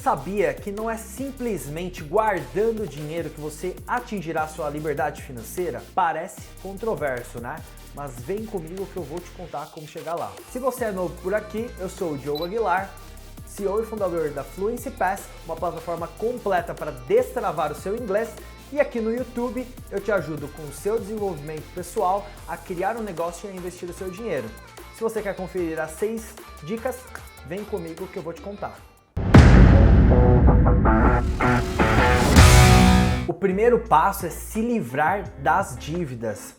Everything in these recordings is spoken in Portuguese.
sabia que não é simplesmente guardando dinheiro que você atingirá sua liberdade financeira? Parece controverso, né? Mas vem comigo que eu vou te contar como chegar lá. Se você é novo por aqui, eu sou o Diogo Aguilar, CEO e fundador da Fluency Pass, uma plataforma completa para destravar o seu inglês. E aqui no YouTube eu te ajudo com o seu desenvolvimento pessoal a criar um negócio e a investir o seu dinheiro. Se você quer conferir as 6 dicas, vem comigo que eu vou te contar. O primeiro passo é se livrar das dívidas.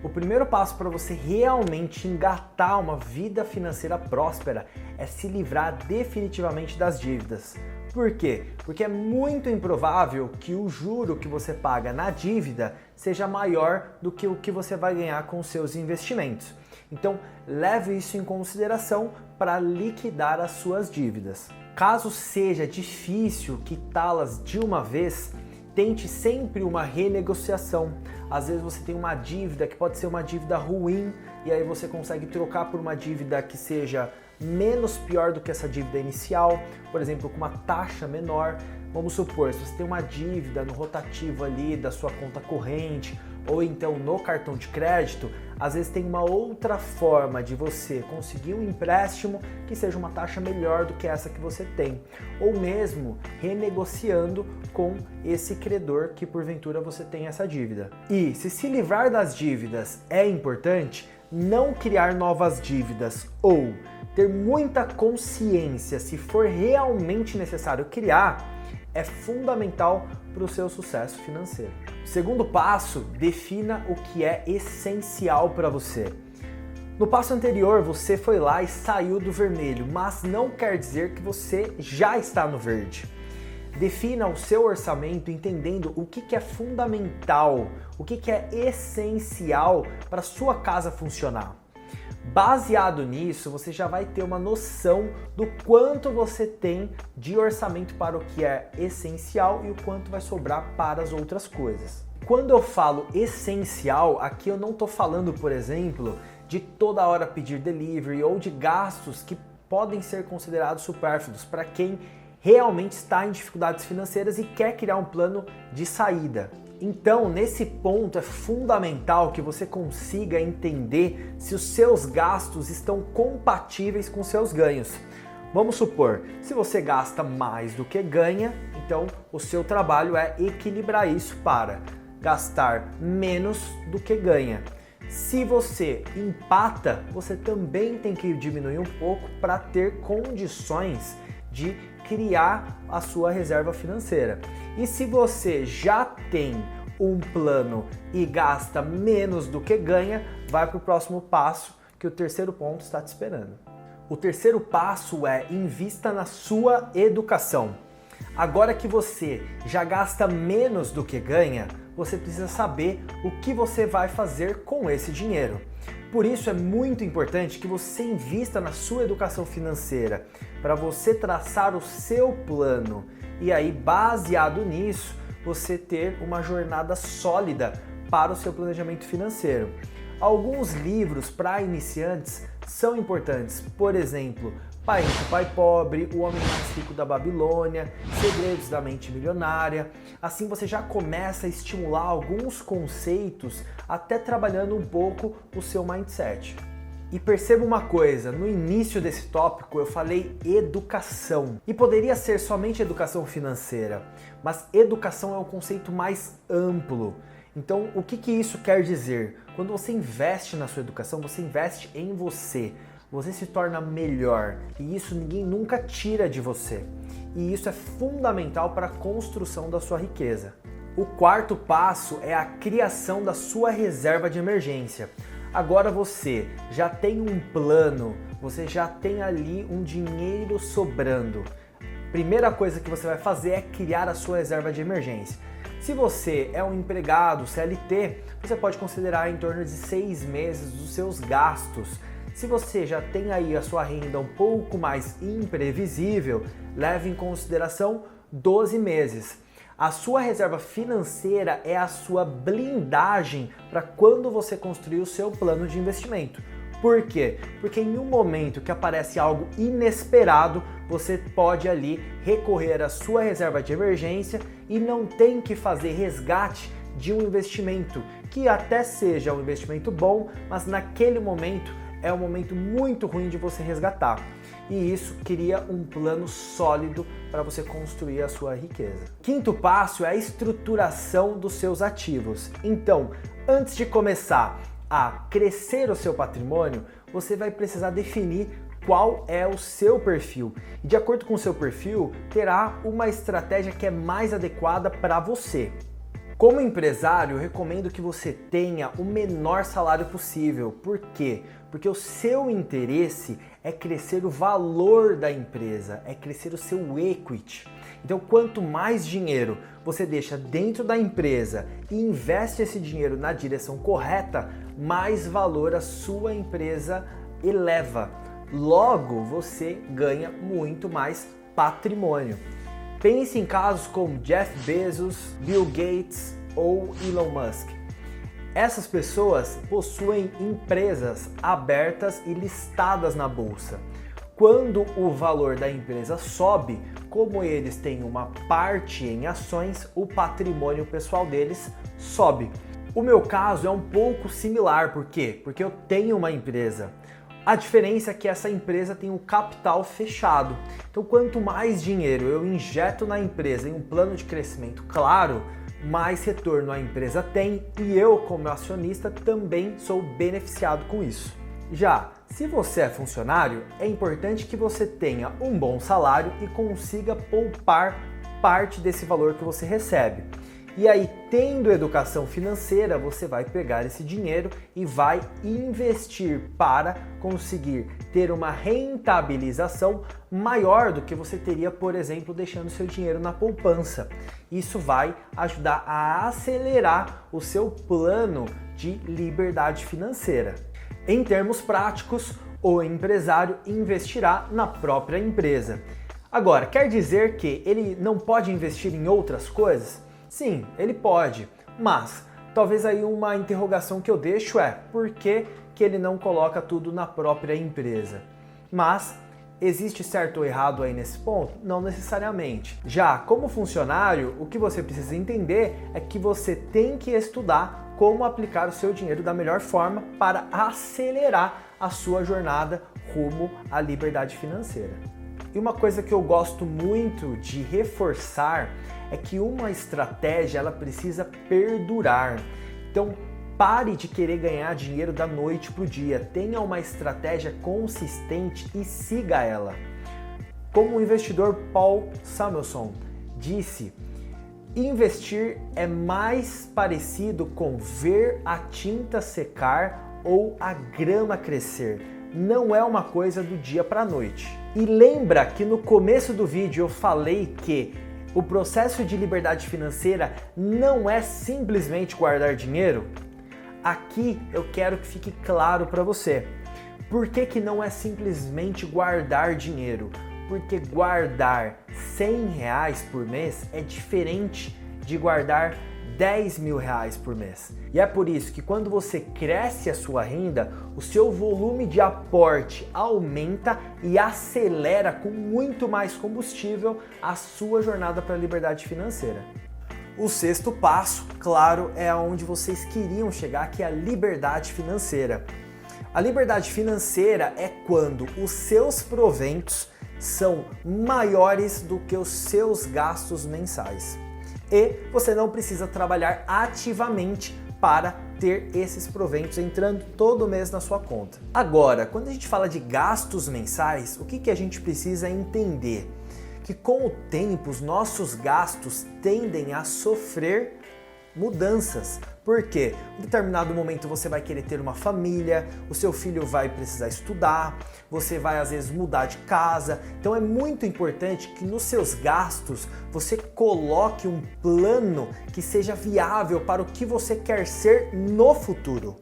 O primeiro passo para você realmente engatar uma vida financeira próspera é se livrar definitivamente das dívidas. Por quê? Porque é muito improvável que o juro que você paga na dívida seja maior do que o que você vai ganhar com os seus investimentos. Então, leve isso em consideração para liquidar as suas dívidas. Caso seja difícil quitá-las de uma vez, tente sempre uma renegociação. Às vezes você tem uma dívida que pode ser uma dívida ruim e aí você consegue trocar por uma dívida que seja menos pior do que essa dívida inicial, por exemplo, com uma taxa menor. Vamos supor, se você tem uma dívida no rotativo ali da sua conta corrente ou então no cartão de crédito, às vezes tem uma outra forma de você conseguir um empréstimo que seja uma taxa melhor do que essa que você tem, ou mesmo renegociando com esse credor que porventura você tem essa dívida. E se livrar das dívidas é importante, não criar novas dívidas ou ter muita consciência se for realmente necessário criar é fundamental para o seu sucesso financeiro. Segundo passo, defina o que é essencial para você. No passo anterior, você foi lá e saiu do vermelho, mas não quer dizer que você já está no verde. Defina o seu orçamento entendendo o que é fundamental, o que é essencial para a sua casa funcionar. Baseado nisso, você já vai ter uma noção do quanto você tem de orçamento para o que é essencial e o quanto vai sobrar para as outras coisas. Quando eu falo essencial, aqui eu não estou falando, por exemplo, de toda hora pedir delivery ou de gastos que podem ser considerados supérfluos para quem realmente está em dificuldades financeiras e quer criar um plano de saída. Então, nesse ponto é fundamental que você consiga entender se os seus gastos estão compatíveis com seus ganhos. Vamos supor, se você gasta mais do que ganha, então o seu trabalho é equilibrar isso para gastar menos do que ganha. Se você empata, você também tem que diminuir um pouco para ter condições de criar a sua reserva financeira. E se você já tem um plano e gasta menos do que ganha, vai para o próximo passo, que o terceiro ponto está te esperando. O terceiro passo é invista na sua educação. Agora que você já gasta menos do que ganha, você precisa saber o que você vai fazer com esse dinheiro. Por isso é muito importante que você invista na sua educação financeira, para você traçar o seu plano e aí, baseado nisso, você ter uma jornada sólida para o seu planejamento financeiro. Alguns livros para iniciantes são importantes, por exemplo, Pai Rico, Pai Pobre, O Homem Mais Rico da Babilônia, Segredos da Mente Milionária. Assim você já começa a estimular alguns conceitos, até trabalhando um pouco o seu mindset. E perceba uma coisa, no início desse tópico eu falei educação. E poderia ser somente educação financeira, mas educação é um conceito mais amplo. Então, o que isso quer dizer? Quando você investe na sua educação, você investe em você. Você se torna melhor e isso ninguém nunca tira de você. E isso é fundamental para a construção da sua riqueza. O quarto passo é a criação da sua reserva de emergência. Agora você já tem um plano, você já tem ali um dinheiro sobrando. Primeira coisa que você vai fazer é criar a sua reserva de emergência. Se você é um empregado CLT, você pode considerar em torno de 6 meses dos seus gastos. Se você já tem aí a sua renda um pouco mais imprevisível, leve em consideração 12 meses. A sua reserva financeira é a sua blindagem para quando você construir o seu plano de investimento. Por quê? Porque em um momento que aparece algo inesperado, você pode ali recorrer à sua reserva de emergência e não tem que fazer resgate de um investimento que até seja um investimento bom, mas naquele momento é um momento muito ruim de você resgatar. E isso cria um plano sólido para você construir a sua riqueza. Quinto passo é a estruturação dos seus ativos. Então, antes de começar a crescer o seu patrimônio, você vai precisar definir qual é o seu perfil. E de acordo com o seu perfil, terá uma estratégia que é mais adequada para você. Como empresário, eu recomendo que você tenha o menor salário possível. Por quê? Porque o seu interesse é crescer o valor da empresa, é crescer o seu equity. Então, quanto mais dinheiro você deixa dentro da empresa e investe esse dinheiro na direção correta, mais valor a sua empresa eleva. Logo, você ganha muito mais patrimônio. Pense em casos como Jeff Bezos, Bill Gates ou Elon Musk. Essas pessoas possuem empresas abertas e listadas na bolsa. Quando o valor da empresa sobe, como eles têm uma parte em ações, o patrimônio pessoal deles sobe. O meu caso é um pouco similar, por quê? Porque eu tenho uma empresa. A diferença é que essa empresa tem um capital fechado. Então, quanto mais dinheiro eu injeto na empresa em um plano de crescimento claro, mais retorno a empresa tem e eu, como acionista, também sou beneficiado com isso. Já, se você é funcionário, é importante que você tenha um bom salário e consiga poupar parte desse valor que você recebe. E aí, tendo educação financeira, você vai pegar esse dinheiro e vai investir para conseguir ter uma rentabilização maior do que você teria, por exemplo, deixando seu dinheiro na poupança. Isso vai ajudar a acelerar o seu plano de liberdade financeira. Em termos práticos, o empresário investirá na própria empresa. Agora, quer dizer que ele não pode investir em outras coisas? Sim, ele pode, mas talvez aí uma interrogação que eu deixo é por que ele não coloca tudo na própria empresa? Mas existe certo ou errado aí nesse ponto? Não necessariamente. Já como funcionário, o que você precisa entender é que você tem que estudar como aplicar o seu dinheiro da melhor forma para acelerar a sua jornada rumo à liberdade financeira. E uma coisa que eu gosto muito de reforçar é que uma estratégia ela precisa perdurar. Então pare de querer ganhar dinheiro da noite para o dia. Tenha uma estratégia consistente e siga ela. Como o investidor Paul Samuelson disse, investir é mais parecido com ver a tinta secar ou a grama crescer. Não é uma coisa do dia para a noite. E lembra que no começo do vídeo eu falei que o processo de liberdade financeira não é simplesmente guardar dinheiro? Aqui eu quero que fique claro para você. Por que não é simplesmente guardar dinheiro? Porque guardar R$100 por mês é diferente de guardar R$10.000 por mês. E é por isso que quando você cresce a sua renda, o seu volume de aporte aumenta e acelera com muito mais combustível a sua jornada para a liberdade financeira. O sexto passo, claro, é aonde vocês queriam chegar, que é a liberdade financeira. A liberdade financeira é quando os seus proventos são maiores do que os seus gastos mensais. E você não precisa trabalhar ativamente para ter esses proventos entrando todo mês na sua conta. Agora, quando a gente fala de gastos mensais, o que a gente precisa entender? Que com o tempo os nossos gastos tendem a sofrer mudanças. Por quê? Em determinado momento você vai querer ter uma família, o seu filho vai precisar estudar, você vai às vezes mudar de casa. Então é muito importante que nos seus gastos você coloque um plano que seja viável para o que você quer ser no futuro,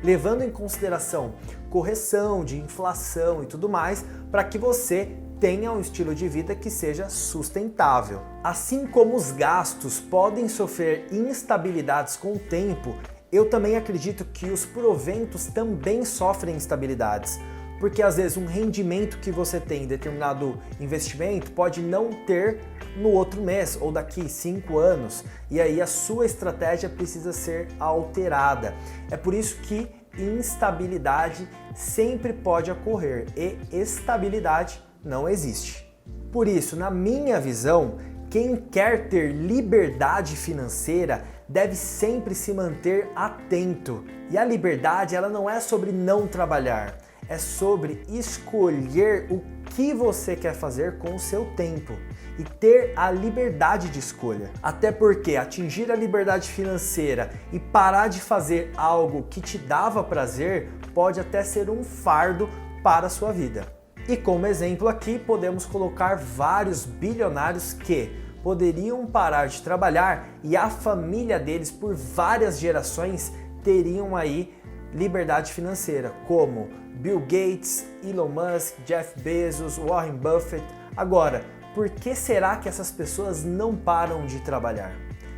levando em consideração correção de inflação e tudo mais, para que você tenha um estilo de vida que seja sustentável. Assim como os gastos podem sofrer instabilidades com o tempo, Eu também acredito que os proventos também sofrem instabilidades, porque às vezes um rendimento que você tem em determinado investimento pode não ter no outro mês ou daqui 5 anos, e aí a sua estratégia precisa ser alterada. É por isso que instabilidade sempre pode ocorrer e estabilidade não existe. Por isso, na minha visão, quem quer ter liberdade financeira deve sempre se manter atento. E a liberdade, ela não é sobre não trabalhar, é sobre escolher o que você quer fazer com o seu tempo e ter a liberdade de escolha. Até porque atingir a liberdade financeira e parar de fazer algo que te dava prazer pode até ser um fardo para a sua vida. E como exemplo aqui, podemos colocar vários bilionários que poderiam parar de trabalhar e a família deles por várias gerações teriam aí liberdade financeira, como Bill Gates, Elon Musk, Jeff Bezos, Warren Buffett. Agora, por que será que essas pessoas não param de trabalhar?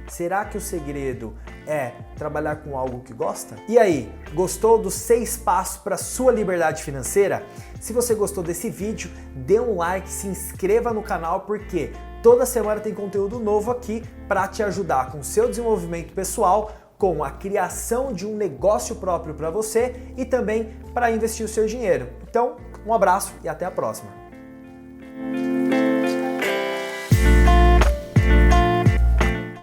Será que o segredo é trabalhar com algo que gosta? E aí, gostou dos 6 passos para sua liberdade financeira? Se você gostou desse vídeo, dê um like, se inscreva no canal, porque toda semana tem conteúdo novo aqui para te ajudar com o seu desenvolvimento pessoal, com a criação de um negócio próprio para você e também para investir o seu dinheiro. Então, um abraço e até a próxima.